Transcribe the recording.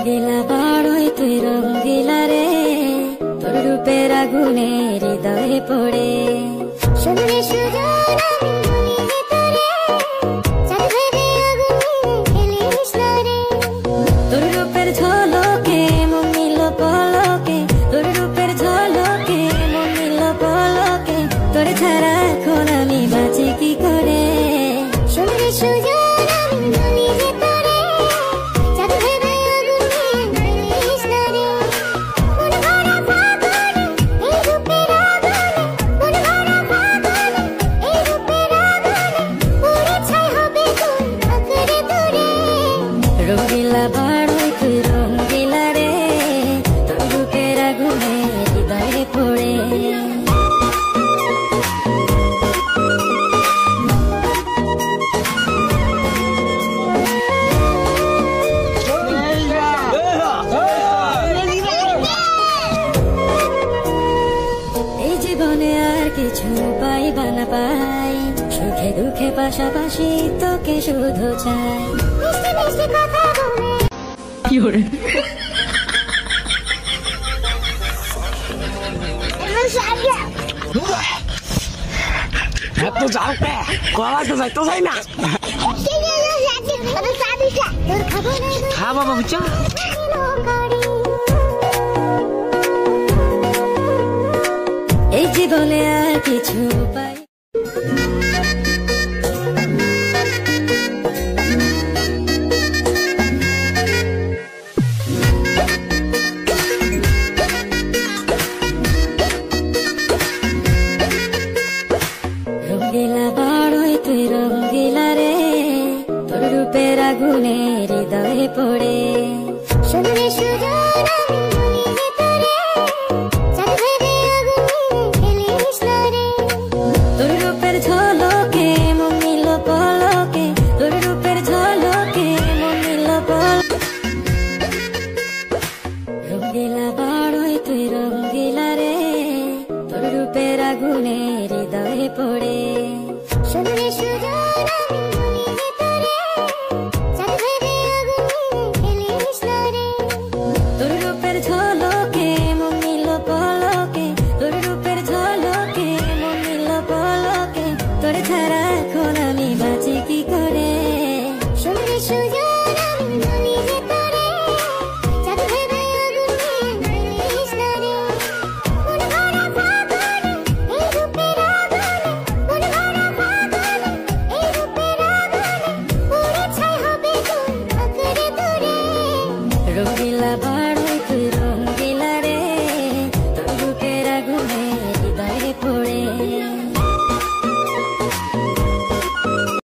রঙ্গিলা বাড়ই তুই রঙ্গিলা রে, তোর রূপের আগুনে হৃদয়ে পড়ে। শুনলে সুজন আমি বলি যে তোরে, চাঁদ ভেবে আগুনে খেলিস না রে। তোর রূপের ঝলকে মন নিল পলকে, তোর রূপের ঝলকে মন নিল পলকে, তোর ছাড়া এখন আমি বাঁচি কি করে। শুনলে সুজন আমি বলি যে তোরে, চাঁদ ভেবে আগুনে খেলিস না রে। মন ভরা ফাগুনে এই রূপের আগুনে, মন ভরা ফাগুনে এই রূপের আগুনে, পুড়ে ছাই হবে কোন আঁকড়ে দূরে। রঙ্গিলা বাড়ই তুই রঙ্গিলা রে, তোর রূপের আগুনে হৃদয়ে পড়ে। এই জীবনে আর কিছু পাইবা না পাই, সুখে দুঃখে পাশাপাশি তোকে শুধু চাই। মিষ্টি মিষ্টি কথা বলে কি করে এত যাও কলা তো যাইতো যাই না। হ্যাঁ বাবা বুঝছো, এই জীবনে আর কিছু পাই। রঙ্গিলা বাড়ই তুই রঙ্গিলা রে, তোর রূপের আগুনে হৃদয়ে পড়ে। শুনলে সুজন আমি বলি যে তোরে, চাঁদ ভেবে আগুনে খেলিস না রে। তোর রূপের ঝলকে মন নিল পলকে, তোর রূপের ঝলকে মন নিল পলকে। রঙ্গিলা বাড়ই তুই রঙ্গিলা রে, তোর রূপের আগুনে হৃদয়ে পড়ে। শুনলে সুজন আমি বলি যে তোরে, চাঁদ ভেবে আগুনে খেলিস না রে। তোর রূপের ঝলকে মন নিল পলকে, তোর রূপের ঝলকে মন নিল পলকে, তোর ছাড়া এখন আমি বাঁচি কি করে। শুনলে সুজন আমি বলি যে তোরে, চাঁদ ভেবে আগুনে খেলিস না রে। মন ভরা ফাগুনে এই রূপের আগুনে, মন ভরা ফাগুনে এই রূপের আগুনে, পুড়ে ছাই হবে কোন আঁকড়ে দূরে। রঙ্গিলা